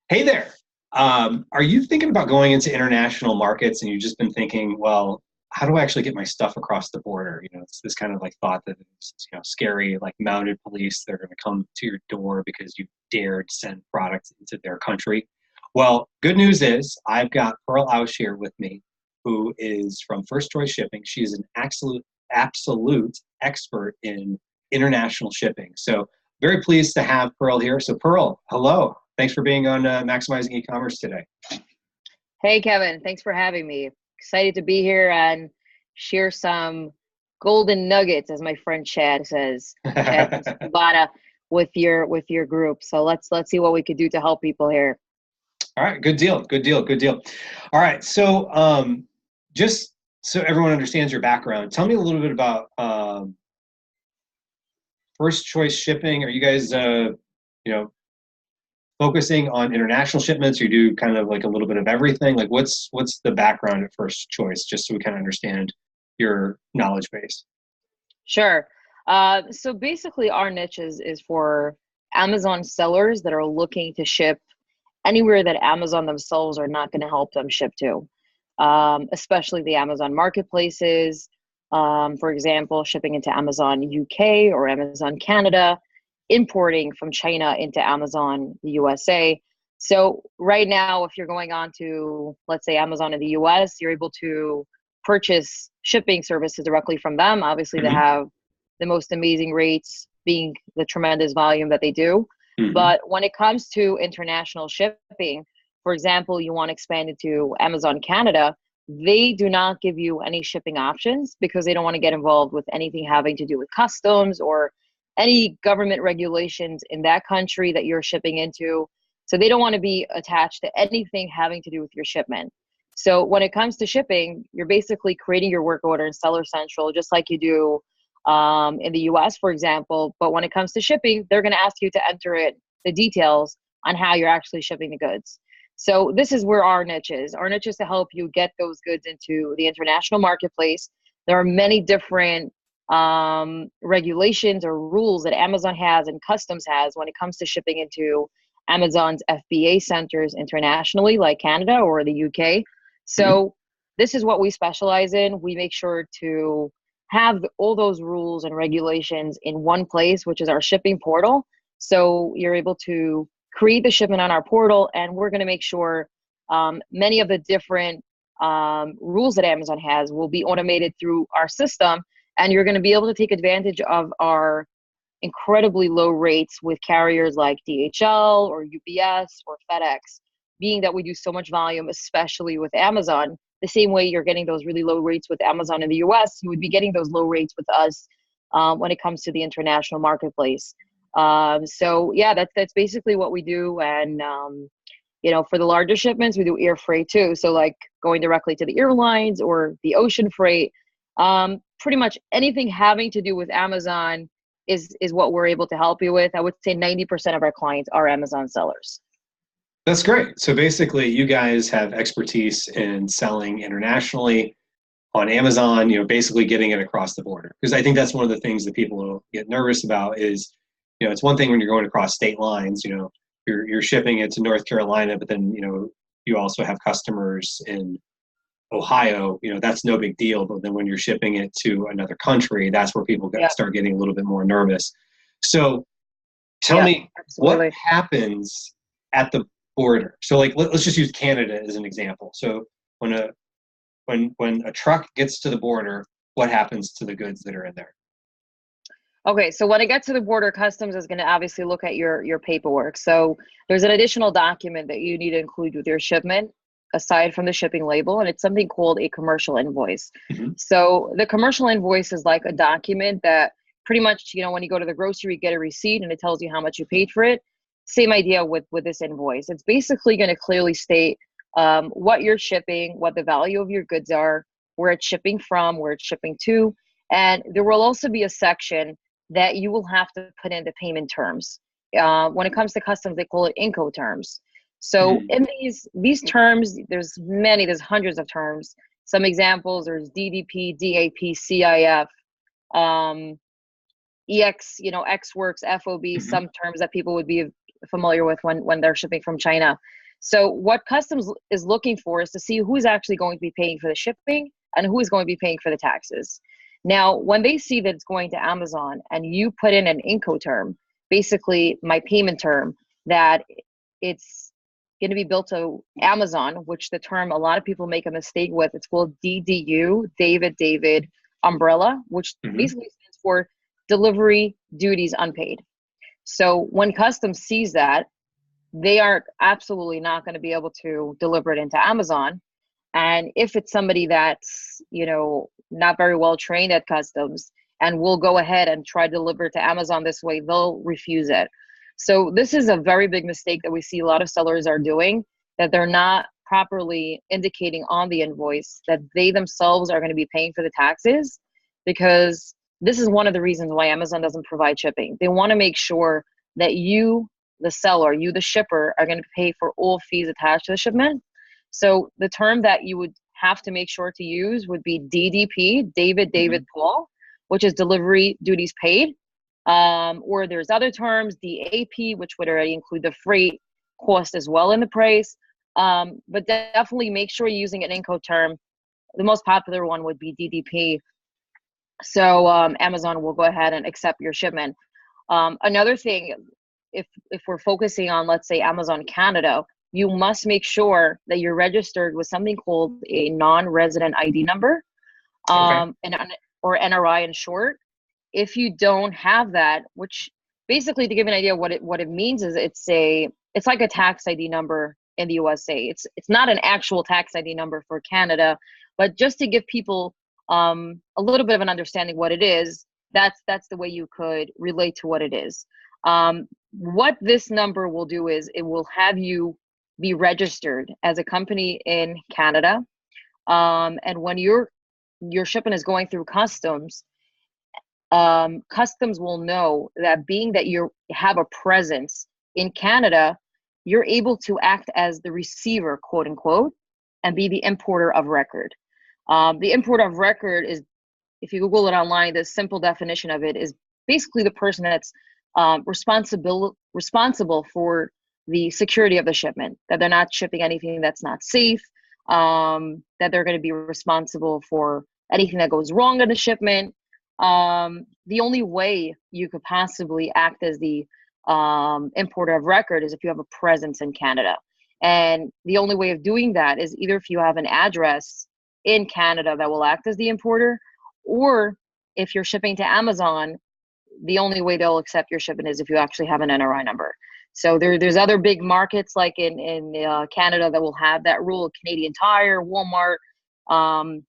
Hey there. Are you thinking about going into international markets and you've just been thinking, well, how do I actually get my stuff across the border? It's this kind of like thought that it's, scary, like mounted police that are going to come to your door because you dared send products into their country. Well, good news is I've got Pearl Ausch here with me, who is from First Choice Shipping. She's an absolute expert in international shipping. So very pleased to have Pearl here. So Pearl, hello. Thanks for being on Maximizing E-commerce today. Hey, Kevin, thanks for having me. Excited to be here and share some golden nuggets, as my friend Chad says, Chad from Bada, with your group. So let's see what we could do to help people here. All right, good deal. All right, so just so everyone understands your background, tell me a little bit about First Choice Shipping. Are you guys, focusing on international shipments, or you do kind of like a little bit of everything? Like what's the background at First Choice, just so we kind of understand your knowledge base? Sure. So basically, our niche is for Amazon sellers that are looking to ship anywhere that Amazon themselves are not going to help them ship to, especially the Amazon marketplaces. For example, shipping into Amazon UK or Amazon Canada, importing from China into Amazon USA. So right now, if you're going on to, let's say, Amazon in the US, you're able to purchase shipping services directly from them. Obviously, they Mm-hmm. have the most amazing rates, being the tremendous volume that they do. Mm-hmm. But when it comes to international shipping, for example, you want to expand into Amazon Canada, they do not give you any shipping options because they don't want to get involved with anything having to do with customs or any government regulations in that country that you're shipping into. So they don't want to be attached to anything having to do with your shipment. So when it comes to shipping, you're basically creating your work order in Seller Central, just like you do in the US, for example. But when it comes to shipping, they're going to ask you to enter the details on how you're actually shipping the goods. So this is where our niche is. Our niche is to help you get those goods into the international marketplace. There are many different regulations or rules that Amazon has and customs has when it comes to shipping into Amazon's FBA centers internationally, like Canada or the UK. Mm-hmm. So this is what we specialize in. We make sure to have all those rules and regulations in one place, which is our shipping portal. So you're able to create the shipment on our portal, and we're going to make sure many of the different rules that Amazon has will be automated through our system, and you're going to be able to take advantage of our incredibly low rates with carriers like DHL or UPS or FedEx, being that we do so much volume, especially with Amazon. The same way you're getting those really low rates with Amazon in the US, you would be getting those low rates with us when it comes to the international marketplace. So yeah, that's basically what we do. And for the larger shipments, we do air freight too. So like going directly to the airlines or the ocean freight, pretty much anything having to do with Amazon is what we're able to help you with. I would say 90% of our clients are Amazon sellers. That's great. So basically, you guys have expertise in selling internationally on Amazon, basically getting it across the border. Because I think that's one of the things that people get nervous about is, it's one thing when you're going across state lines, you're shipping it to North Carolina, but then, you also have customers in Ohio, that's no big deal. But then when you're shipping it to another country, that's where people Yeah, start getting a little bit more nervous. So tell yeah, me what absolutely. happens at the border. So like, let's just use Canada as an example. So when a truck gets to the border, what happens to the goods that are in there? Okay, so when it gets to the border, customs is going to obviously look at your paperwork. So there's an additional document that you need to include with your shipment aside from the shipping label, and it's something called a commercial invoice. Mm-hmm. So the commercial invoice is like a document that pretty much, when you go to the grocery, you get a receipt and it tells you how much you paid for it. Same idea with this invoice. It's basically going to clearly state what you're shipping, what the value of your goods are, where it's shipping from, where it's shipping to, and there will also be a section that you will have to put in the payment terms. When it comes to customs, they call it Incoterms. So Mm-hmm. in these terms, there's hundreds of terms. Some examples, there's DDP, DAP, CIF, EX, X works, FOB, Mm-hmm. some terms that people would be familiar with when they're shipping from China. So what customs is looking for is to see who's actually going to be paying for the shipping and who is going to be paying for the taxes. Now, when they see that it's going to Amazon and you put in an Incoterm, basically my payment term, that it's going to be built to Amazon, which the term a lot of people make a mistake with, it's called DDU, David Umbrella, which basically stands for Delivery Duties Unpaid. So when customs sees that, they are absolutely not going to be able to deliver it into Amazon. And if it's somebody that's, not very well trained at customs and will go ahead and try to deliver it to Amazon this way, they'll refuse it. So this is a very big mistake that we see a lot of sellers are doing, that they're not properly indicating on the invoice that they themselves are going to be paying for the taxes, because this is one of the reasons why Amazon doesn't provide shipping. They want to make sure that you, the seller, you, the shipper, are going to pay for all fees attached to the shipment. So the term that you would have to make sure to use would be DDP, David Paul, which is Delivery Duties Paid. Or there's other terms, DAP, which would already include the freight cost as well in the price. But definitely make sure you're using an Incoterm. The most popular one would be DDP. So Amazon will go ahead and accept your shipment. Another thing, if we're focusing on, let's say, Amazon Canada, you must make sure that you're registered with something called a non-resident ID number, or NRI in short. If you don't have that, which basically, to give an idea what it means, is it's like a tax ID number in the USA. It's not an actual tax ID number for Canada, but just to give people a little bit of an understanding what it is, that's the way you could relate to what it is. What this number will do is it will have you be registered as a company in Canada. And when your shipment is going through customs, customs will know that being that you have a presence in Canada, you're able to act as the receiver, quote unquote, and be the importer of record. The importer of record is, if you Google it online, the simple definition of it is basically the person that's responsible for the security of the shipment, that they're not shipping anything that's not safe, that they're going to be responsible for anything that goes wrong in the shipment. The only way you could possibly act as the importer of record is if you have a presence in Canada. And the only way of doing that is either if you have an address in Canada that will act as the importer, or if you're shipping to Amazon, the only way they'll accept your shipment is if you actually have an NRI number. So there's other big markets like in Canada that will have that rule. Canadian Tire, Walmart, and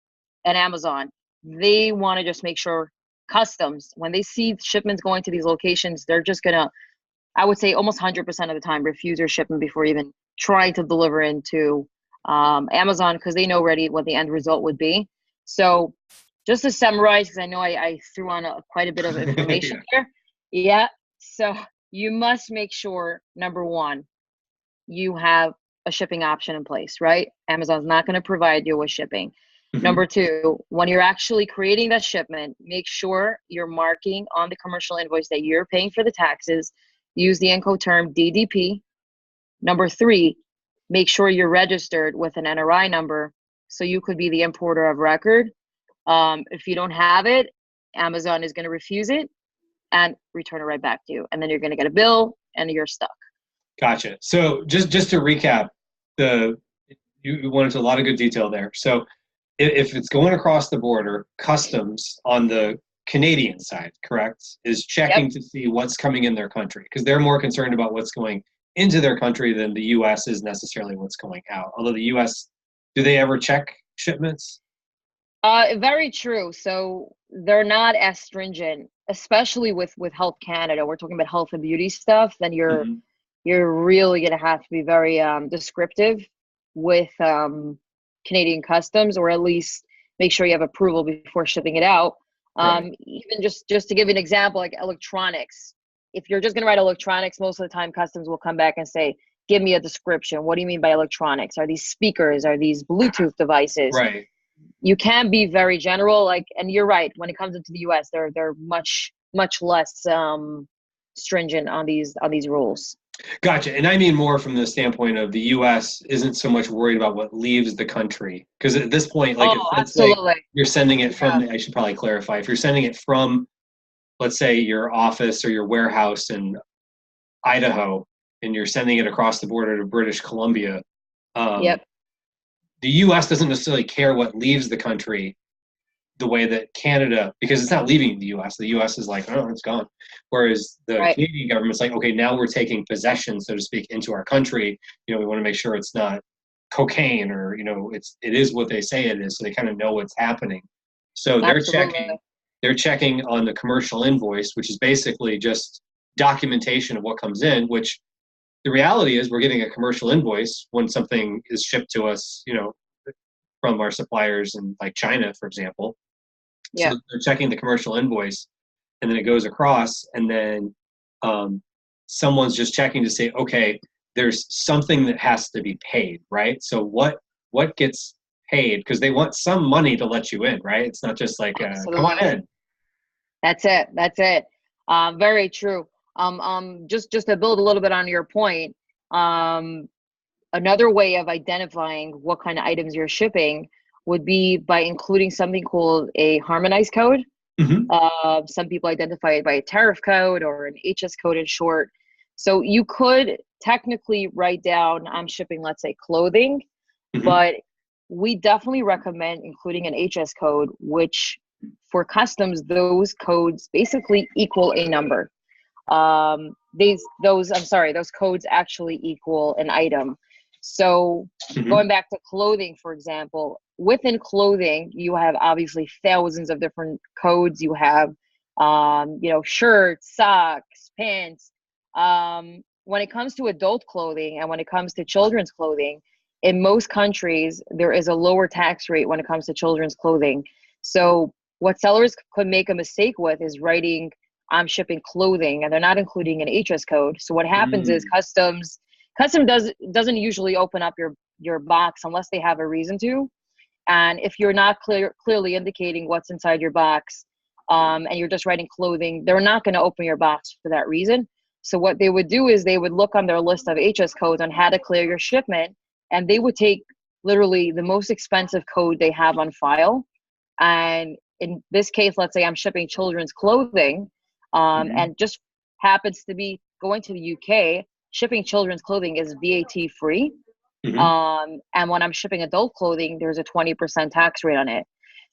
Amazon. They want to just make sure customs, when they see shipments going to these locations, they're just going to, I would say almost 100% of the time, refuse your shipment before even trying to deliver into Amazon, because they know already what the end result would be. So just to summarize, because I know I threw on quite a bit of information here. Yeah. So you must make sure, number one, you have a shipping option in place, right? Amazon's not going to provide you with shipping. Number two, when you're actually creating that shipment, make sure you're marking on the commercial invoice that you're paying for the taxes. Use the Incoterm DDP. Number three, make sure you're registered with an NRI number so you could be the importer of record. If you don't have it, Amazon is going to refuse it and return it right back to you. And then you're going to get a bill and you're stuck. Gotcha. So just to recap, you went into a lot of good detail there. So if it's going across the border, customs on the Canadian side, correct, is checking to see what's coming in their country, because they're more concerned about what's going into their country than the U.S. is necessarily what's going out. Although the U.S., do they ever check shipments? Very true. So they're not as stringent, especially with Health Canada. We're talking about health and beauty stuff. Then you're really going to have to be very descriptive with Canadian customs, or at least make sure you have approval before shipping it out. Even just to give an example, like electronics. If you're just going to write electronics, most of the time customs will come back and say, give me a description. What do you mean by electronics? Are these speakers? Are these Bluetooth devices? Right. You can be very general, and you're right. When it comes into the U.S., they're much less stringent on these rules. Gotcha. And I mean more from the standpoint of the US isn't so much worried about what leaves the country. Because at this point, like if Oh, let's say absolutely. you're sending it Yeah. from, I should probably clarify, if you're sending it from, let's say, your office or your warehouse in Idaho, and you're sending it across the border to British Columbia, um, Yep. the US doesn't necessarily care what leaves the country the way that Canada, because it's not leaving the US. The US is like, oh, it's gone. Whereas the Right. Canadian government's like, okay, now we're taking possession, so to speak, into our country. You know, we want to make sure it's not cocaine or, you know, it is what they say it is. So they kind of know what's happening. So Absolutely. they're checking on the commercial invoice, which is basically just documentation of what comes in, which the reality is we're getting a commercial invoice when something is shipped to us, you know, from our suppliers in like China, for example. So Yeah. they're checking the commercial invoice, and then it goes across, and then um, someone's just checking to say, okay, there's something that has to be paid, right? So what gets paid? Because they want some money to let you in, right? It's not just like come on Absolutely. in. That's it. That's it. Very true. Just to build a little bit on your point, um, another way of identifying what kind of items you're shipping would be by including something called a harmonized code. Hmm. Some people identify it by a tariff code or an HS code in short. So you could technically write down, I'm shipping, let's say, clothing, Hmm. but we definitely recommend including an HS code, which for customs, those codes basically equal a number. Those codes actually equal an item. So Hmm. going back to clothing, for example, within clothing, you have obviously thousands of different codes. You have, shirts, socks, pants. When it comes to adult clothing and when it comes to children's clothing, in most countries, there is a lower tax rate when it comes to children's clothing. So what sellers could make a mistake with is writing I'm shipping clothing and they're not including an HS code. So what happens is Mm. custom doesn't usually open up your box unless they have a reason to. And if you're not clearly indicating what's inside your box, and you're just writing clothing, they're not going to open your box for that reason. So what they would do is they would look on their list of HS codes on how to clear your shipment, and they would take literally the most expensive code they have on file. And in this case, let's say I'm shipping children's clothing, Hmm. and just happens to be going to the UK, shipping children's clothing is VAT free. Hmm. And when I'm shipping adult clothing, there's a 20% tax rate on it.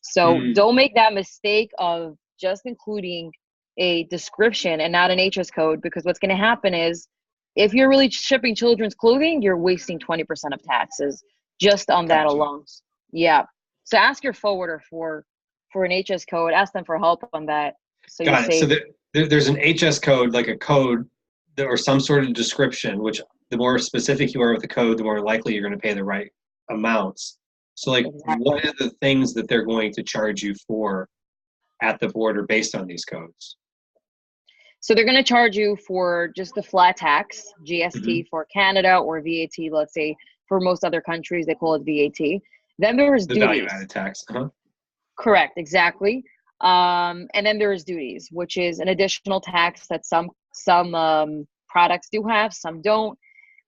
So Mm. don't make that mistake of just including a description and not an HS code, because what's going to happen is if you're really shipping children's clothing, you're wasting 20% of taxes just on that Gotcha. alone. Yeah. So ask your forwarder for an HS code. Ask them for help on that, so you Got it. So save. there's an HS code, like a code or some sort of description, which the more specific you are with the code, the more likely you're going to pay the right amounts. So, like, Exactly. what are the things that they're going to charge you for at the border based on these codes? So they're going to charge you for just the flat tax, Hmm. GST for Canada, or VAT, let's say for most other countries, they call it VAT. Then there's The value duties. added tax. Uh-huh. Correct, exactly. And then there's duties, which is an additional tax that some products do have, some don't.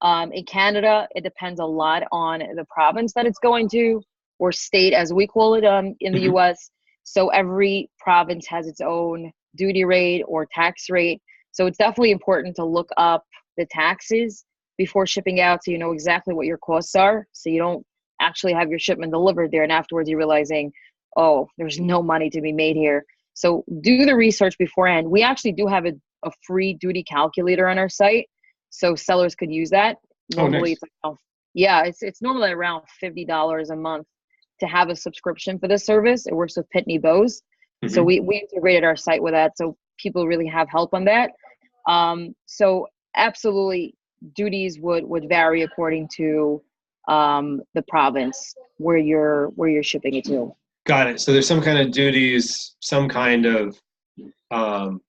In Canada, it depends a lot on the province that it's going to, or state as we call it in the Hmm. US. So every province has its own duty rate or tax rate. So it's definitely important to look up the taxes before shipping out so you know exactly what your costs are. So you don't actually have your shipment delivered there and afterwards you're realizing, oh, there's no money to be made here. So do the research beforehand. We actually do have a free duty calculator on our site, so sellers could use that. Oh, Normally, nice. it's like, oh, yeah, it's normally around $50 a month to have a subscription for this service. It works with Pitney Bowes, so Hmm. we integrated our site with that, so people really have help on that. So absolutely, duties would vary according to the province where you're shipping it to. Got it. So there's some kind of duties, some kind of um,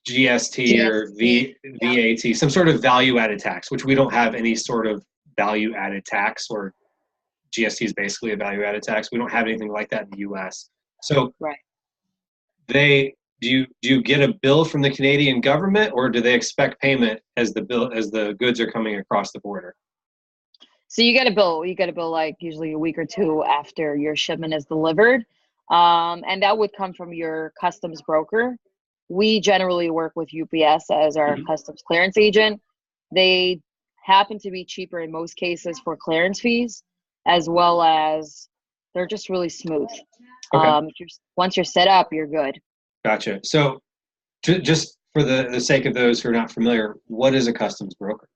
GST or GST. Yeah. VAT, some sort of value added tax, which we don't have any sort of value added tax, or GST is basically a value added tax. We don't have anything like that in the US. So Right. they do you get a bill from the Canadian government, or do they expect payment as the goods are coming across the border? So you get a bill. You get a bill like usually a week or two after your shipment is delivered. And that would come from your customs broker. We generally work with UPS as our Mhm. customs clearance agent. They happen to be cheaper in most cases for clearance fees, as well as they're just really smooth. Okay, Once you're set up, you're good. gotcha. So just for the sake of those who are not familiar, what is a customs broker?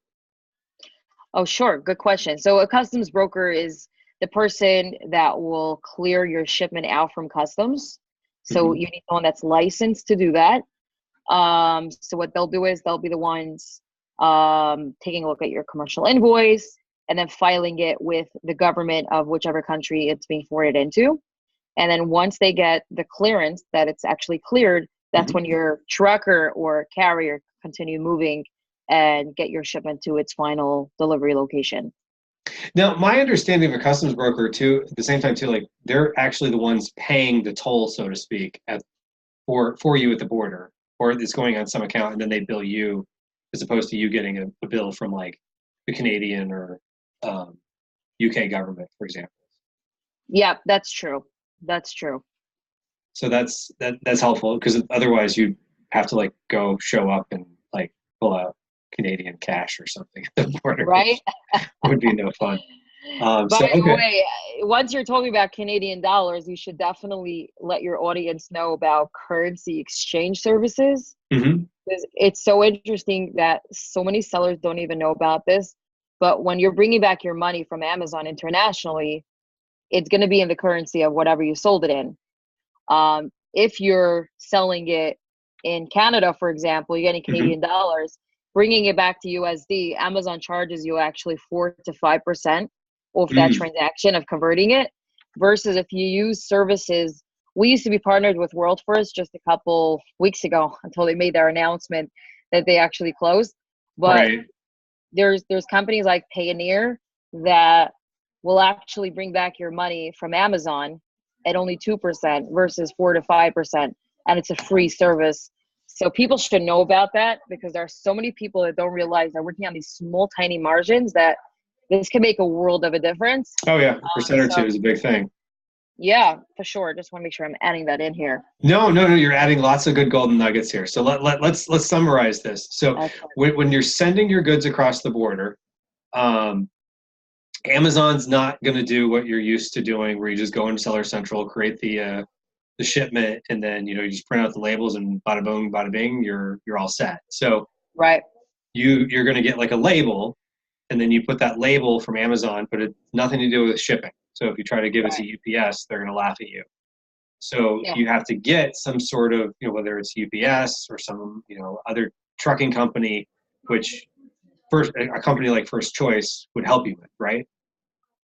Oh, sure. Good question. So a customs broker is the person that will clear your shipment out from customs. So Hmm. you need someone that's licensed to do that. So what they'll do is they'll be the ones taking a look at your commercial invoice and then filing it with the government of whichever country it's being forwarded into. And then once they get the clearance that it's actually cleared, that's Hmm. when your trucker or carrier continue moving and get your shipment to its final delivery location. Now, my understanding of a customs broker too, at the same time too, like they're actually the ones paying the toll, so to speak, for you at the border, or it's going on some account and then they bill you, as opposed to you getting a bill from like the Canadian or um, UK government, for example. Yeah, that's true. That's true. So that's helpful because otherwise you'd have to like go show up and like pull out Canadian cash or something at the border, Right? which would be no fun. So By the okay. way, once you're talking about Canadian dollars, you should definitely let your audience know about currency exchange services. Hmm. Because it's so interesting that so many sellers don't even know about this. But when you're bringing back your money from Amazon internationally, it's going to be in the currency of whatever you sold it in. If you're selling it in Canada, for example, you're getting Hmm. Canadian dollars, bringing it back to USD, Amazon charges you actually 4 to 5% off that Mm. transaction of converting it. Versus if you use services, we used to be partnered with World First just a couple weeks ago until they made their announcement that they actually closed. But Right. there's companies like Payoneer that will actually bring back your money from Amazon at only 2% versus 4 to 5%, and it's a free service. So people should know about that because there are so many people that don't realize they're working on these small, tiny margins that this can make a world of a difference. Oh yeah, a percent or two So is a big thing. yeah, for sure. Just want to make sure I'm adding that in here. No, no, no. You're adding lots of good golden nuggets here. So let's summarize this. So Excellent. when you're sending your goods across the border, um, Amazon's not going to do what you're used to doing, where you just go into Seller Central, create the shipment, and then you just print out the labels and bada boom, bada bing, you're all set. So Right. you're going to get like a label, and then you put that label from Amazon, but it's nothing to do with shipping. So if you try to give it Right. to UPS, they're going to laugh at you. So Yeah. you have to get some sort of, whether it's UPS or some, other trucking company, which first a company like First Choice would help you with, right?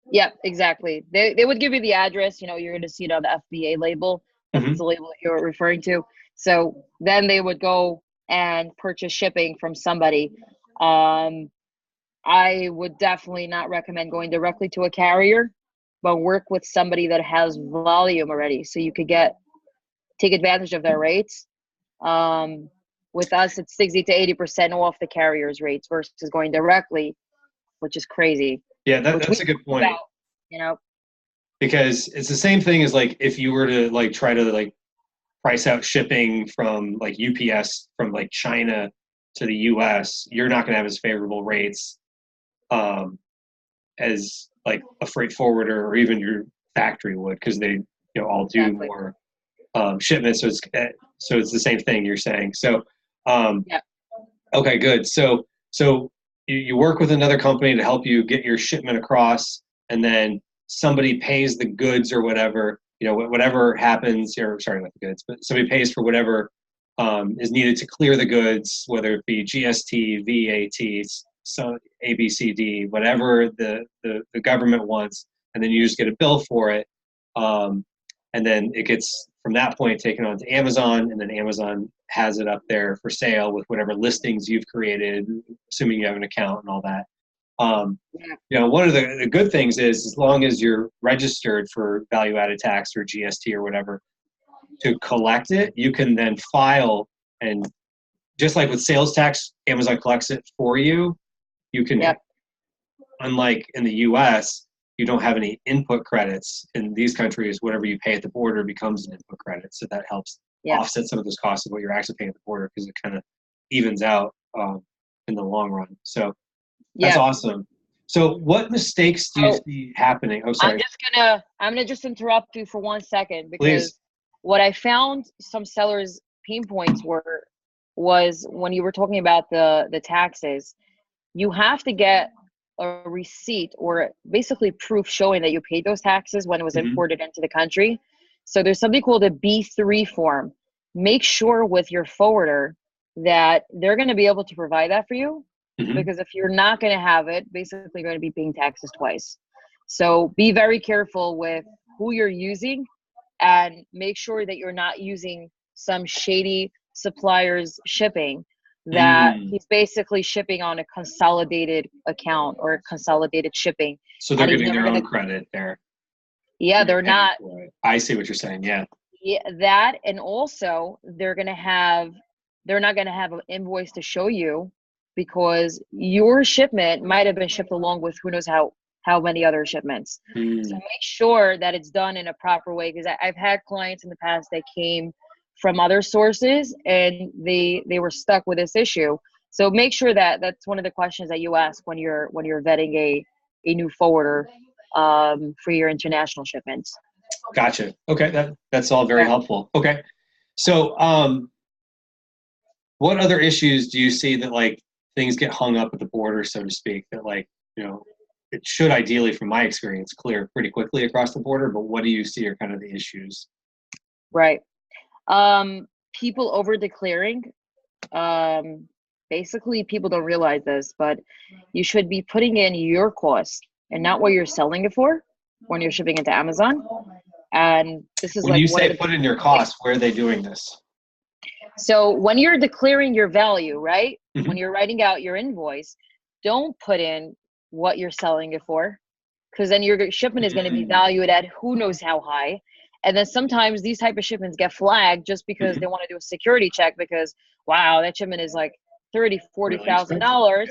Yeah, exactly. They would give you the address, you're going to see it on the FBA label. That's Hmm. the label that you're referring to. So then they would go and purchase shipping from somebody. Um, I would definitely not recommend going directly to a carrier, but work with somebody that has volume already so you could take advantage of their rates. Um, with us, it's 60 to 80% off the carrier's rates versus going directly, which is crazy, Yeah, which we that's a good talk point, about, you know. because it's the same thing as like if you were to like try to like price out shipping from like UPS from like China to the US, you're not going to have as favorable rates um, as like a freight forwarder or even your factory would, because they all do Exactly. more shipments. So it's the same thing you're saying. So um, Yeah. okay, good. So you work with another company to help you get your shipment across, and then somebody pays the goods or whatever, whatever happens, or sorry, not the goods, but somebody pays for whatever is needed to clear the goods, whether it be GST, VAT, so ABCD, whatever the government wants, and then you just get a bill for it. Um, and then it gets from that point taken on to Amazon, and then Amazon has it up there for sale with whatever listings you've created, assuming you have an account and all that. One of the good things is, as long as you're registered for value added tax or GST or whatever, to collect it, you can then file, and just like with sales tax, Amazon collects it for you. You can, unlike in the US, you don't have any input credits. In these countries, whatever you pay at the border becomes an input credit. So that helps offset some of those costs of what you're actually paying at the border, because it kind of evens out in the long run. So that's awesome. So what mistakes do you see happening? Oh, sorry. I'm gonna just interrupt you for 1 second, because what I found some sellers' pain points was when you were talking about the taxes. You have to get a receipt, or basically proof showing that you paid those taxes when it was imported into the country. So there's something called a B3 form. Make sure with your forwarder that they're going to be able to provide that for you, because if you're not going to have it, basically you're going to be paying taxes twice. So be very careful with who you're using, and make sure that you're not using some shady supplier's shipping that he's basically shipping on a consolidated account or consolidated shipping. So they're getting their own credit there. Yeah, they're not. I see what you're saying. Yeah. Yeah, that, and also they're not going to have an invoice to show you, because your shipment might have been shipped along with who knows how many other shipments. So make sure that it's done in a proper way, because I've had clients in the past that came from other sources and they were stuck with this issue. So make sure that that's one of the questions that you ask when you're vetting a new forwarder for your international shipments. Gotcha. Okay, that's all very helpful. Okay, so what other issues do you see that like things get hung up at the border, so to speak, that like, you know, it should ideally, from my experience, clear pretty quickly across the border, but what do you see are kind of the issues? Right. People over declaring. Basically, people don't realize this, but you should be putting in your cost and not what you're selling it for when you're shipping into Amazon. And this is when you say put in your cost, where are they doing this? So when you're declaring your value, right? When you're writing out your invoice, don't put in what you're selling it for, because then your shipment is going to be valued at who knows how high. And then sometimes these type of shipments get flagged just because they want to do a security check, because wow, that shipment is like $30,000-$40,000.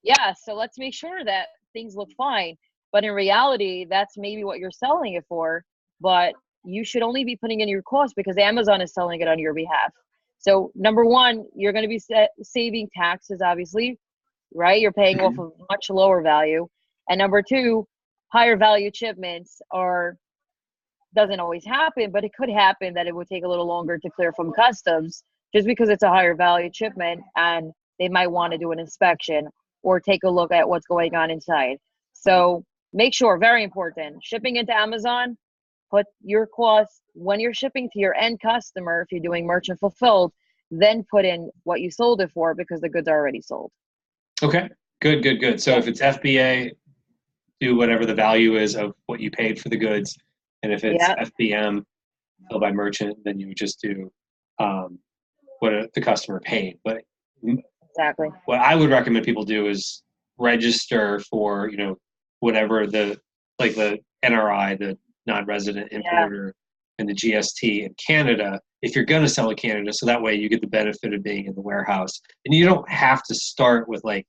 Yeah, so let's make sure that things look fine. But in reality, that's maybe what you're selling it for. But you should only be putting in your cost because Amazon is selling it on your behalf. So number one, you're going to be saving taxes, obviously, right? You're paying off a much lower value. And number two, higher value shipments doesn't always happen, but it could happen that it would take a little longer to clear from customs just because it's a higher value shipment and they might want to do an inspection or take a look at what's going on inside. So make sure, very important, shipping into Amazon, put your costs when you're shipping to your end customer. If you're doing merchant fulfilled, then put in what you sold it for, because the goods are already sold. Okay, good. So if it's FBA, do whatever the value is of what you paid for the goods. And if it's FBM, billed by merchant, then you would just do what the customer paid. But exactly what I would recommend people do is register for, you know, whatever the NRI, the non-resident importer, and the GST in Canada, if you're going to sell in Canada, so that way you get the benefit of being in the warehouse. And you don't have to start with, like,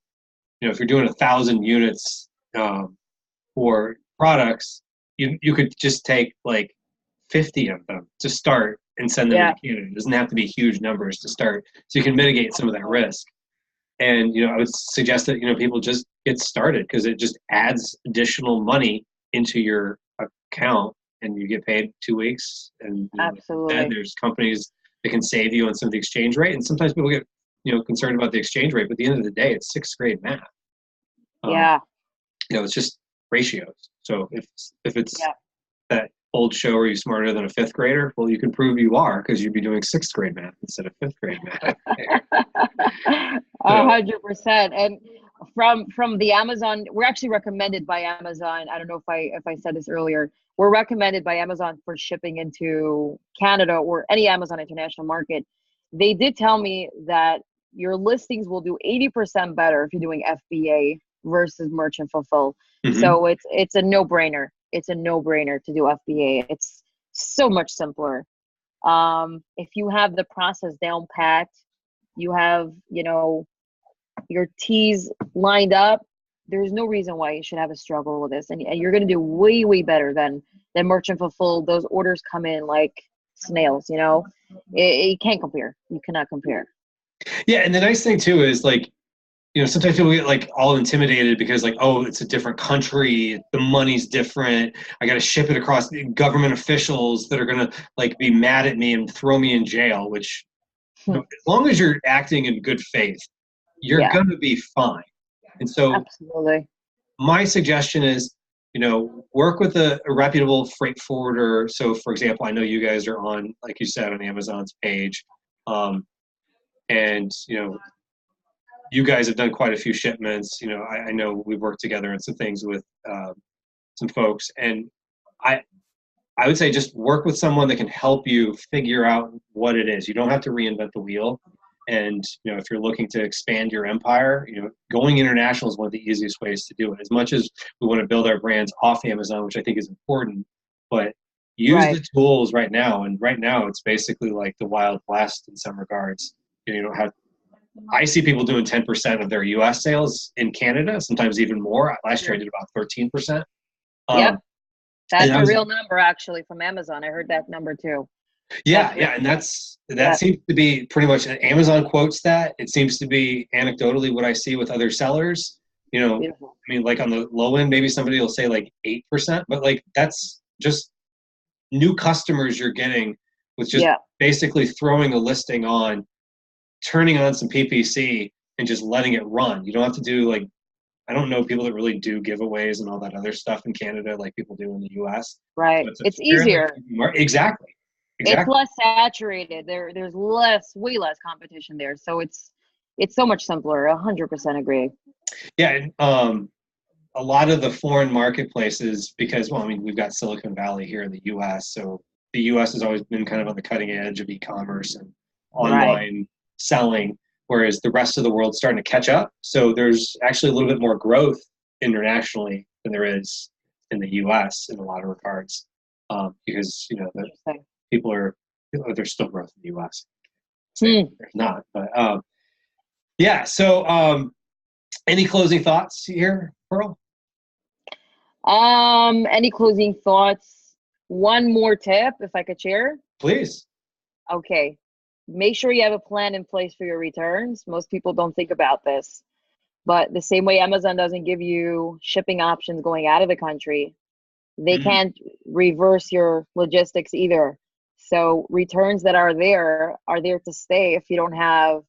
you know, if you're doing 1,000 units for products, you could just take like 50 of them to start and send them to Canada. It doesn't have to be huge numbers to start, so you can mitigate some of that risk. And, you know, I would suggest that, you know, people just get started, because it just adds additional money into your account, and you get paid 2 weeks. And, you know, absolutely, like there's companies that can save you on some of the exchange rate, and sometimes people get, you know, concerned about the exchange rate, but at the end of the day, it's sixth grade math. You know, it's just ratios. So if it's that old show, Are You Smarter Than a Fifth Grader? Well, you can prove you are, because you'd be doing sixth grade math instead of fifth grade math. 100%. And from the Amazon, we're actually recommended by Amazon. I don't know if I said this earlier. We're recommended by Amazon for shipping into Canada or any Amazon international market. They did tell me that your listings will do 80% better if you're doing FBA versus merchant fulfill. So it's a no-brainer. It's a no-brainer to do FBA. It's so much simpler. If you have the process down pat, you have, you know, your T's lined up, there's no reason why you should have a struggle with this. And you're going to do way, way better than merchant fulfilled. Those orders come in like snails, you know, it can't compare. You cannot compare. Yeah. And the nice thing too is like, you know, sometimes people get like all intimidated because like, oh, it's a different country, the money's different, I got to ship it across government officials that are going to like be mad at me and throw me in jail, which, you know, as long as you're acting in good faith, you're Yeah, going to be fine. And so absolutely. my suggestion is, you know, work with a reputable freight forwarder. So for example, I know you guys are on, like you said, on Amazon's page. And, you know, you guys have done quite a few shipments. You know, I know we've worked together on some things with some folks, and I I would say just work with someone that can help you figure out what it is. You don't have to reinvent the wheel. And you know, if you're looking to expand your empire, you know, going international is one of the easiest ways to do it. As much as we want to build our brands off Amazon, which I think is important, but use Right. the tools right now. And right now, it's basically like the Wild West in some regards. You don't have. I see people doing 10% of their U.S. sales in Canada, sometimes even more. Last year, I did about 13%. Yep. Um, and That's I a was real number actually from Amazon. I heard that number too. That's Yeah, real. yeah, and that Yeah. seems to be pretty much Amazon quotes that. It seems to be anecdotally what I see with other sellers. You know, Beautiful. I mean, like on the low end, maybe somebody will say like 8%, but like that's just new customers you're getting with just Yeah. basically throwing a listing on, turning on some PPC, and just letting it run. You don't have to do like I don't know people that really do giveaways and all that other stuff in Canada like people do in the U.S. So Right. it's a It's fairly easier. exactly, It's exactly. less saturated. There's way less competition there. So it's so much simpler. 100% agree. Yeah, and, a lot of the foreign marketplaces, because, well, I mean, we've got Silicon Valley here in the US, so the US has always been kind of on the cutting edge of e-commerce and Right. online selling, whereas the rest of the world's starting to catch up. So there's actually a little bit more growth internationally than there is in the US in a lot of regards, because, you know, the Interesting. people are, there's still growth in the US. Say Hmm. there's not, but yeah, so any closing thoughts here, Pearl? Any closing thoughts? One more tip, if I could share. Please. Okay. Make sure you have a plan in place for your returns. Most people don't think about this. But the same way Amazon doesn't give you shipping options going out of the country, they Mm, can't reverse your logistics either. So returns that are there to stay if you don't have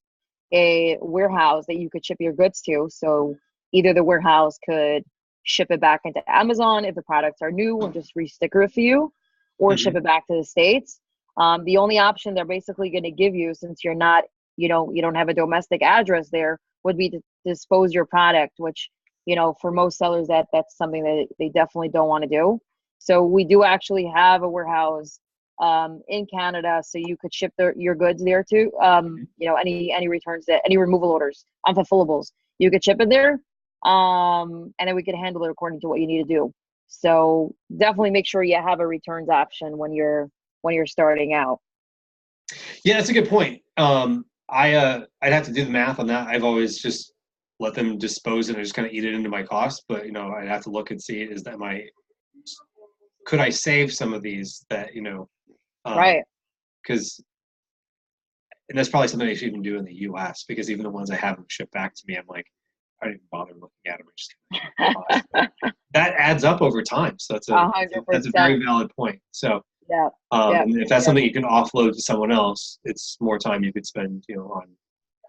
a warehouse that you could ship your goods to. So either the warehouse could ship it back into Amazon if the products are new and just re-sticker it for you, or ship mhm. it back to the States. The only option they're basically going to give you, since you're not, you don't have a domestic address there, would be to dispose your product, which, for most sellers, that's something that they definitely don't want to do. So we do actually have a warehouse in Canada, so you could ship your goods there too. Any returns, that any removal orders, unfulfillables, you could ship it there, and then we could handle it according to what you need to do. So definitely make sure you have a returns option when you're starting out. Yeah, that's a good point. I'd have to do the math on that. I've always just let them dispose it and just kind of eat it into my cost. But you know, I'd have to look and see is that could I save some of these that Right. because and that's probably something I should even do in the U.S. because even the ones I have them shipped back to me, I'm like I don't even bother looking at them. I just kind of the cost. But that adds up over time. So that's a A hundred that's a very percent. valid point. So Yeah. Yeah. and if that's Yeah. something you can offload to someone else, it's more time you could spend, you know, on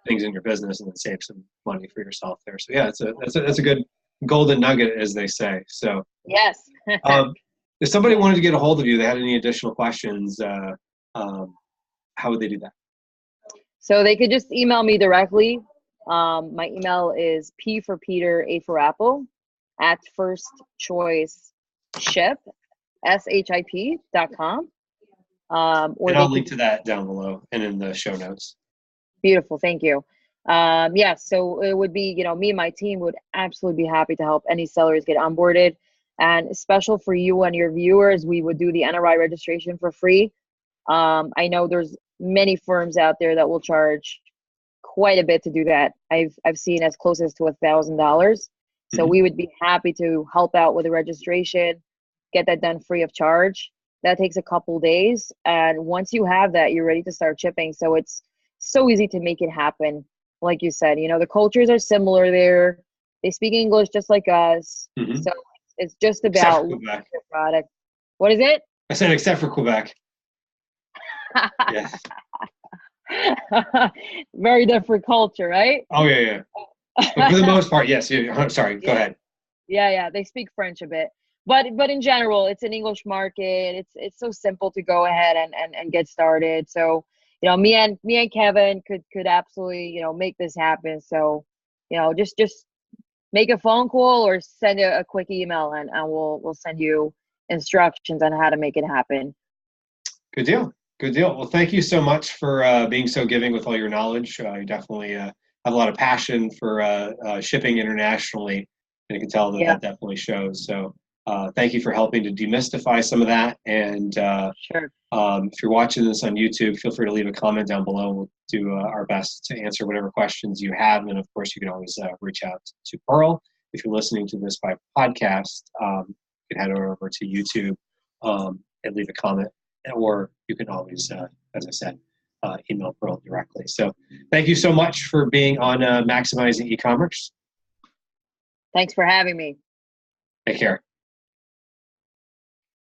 things in your business and then save some money for yourself there. So yeah, that's a good golden nugget, as they say. So Yes. um, if somebody wanted to get a hold of you, they had any additional questions, um, how would they do that? So they could just email me directly. My email is P for Peter, A for Apple, at firstchoiceship.com. Or And they I'll could link to that down below and in the show notes. Beautiful, thank you. Yeah, so it would be, me and my team would absolutely be happy to help any sellers get onboarded. And special for you and your viewers, we would do the NRI registration for free. I know there's many firms out there that will charge quite a bit to do that. I've seen as close as to $1,000. So Mhm. we would be happy to help out with the registration, get that done free of charge. That takes a couple days, and once you have that, you're ready to start shipping. So it's so easy to make it happen. Like you said, the cultures are similar there. They speak English just like us. Mhm. So it's just Except about for looking at Quebec. your product. What is it? I said except for Quebec. Yes. Very different culture, right? Oh yeah, yeah. But for the most part, yes. I'm sorry. Go Yeah, ahead. yeah. They speak French a bit, but in general, it's an English market. It's so simple to go ahead and get started. So me and Kevin could absolutely make this happen. So just make a phone call or send a quick email, and we'll send you instructions on how to make it happen. Good deal. Good deal. Well, thank you so much for being so giving with all your knowledge. You definitely have a lot of passion for shipping internationally, and I can tell that Yeah, that definitely shows. So thank you for helping to demystify some of that. And sure. if you're watching this on YouTube, feel free to leave a comment down below. We'll do our best to answer whatever questions you have. And of course, you can always reach out to Pearl. If you're listening to this by podcast, you can head over to YouTube and leave a comment. Or you can always, as I said, email Pearl directly. So thank you so much for being on Maximizing E-commerce. Thanks for having me. Take care.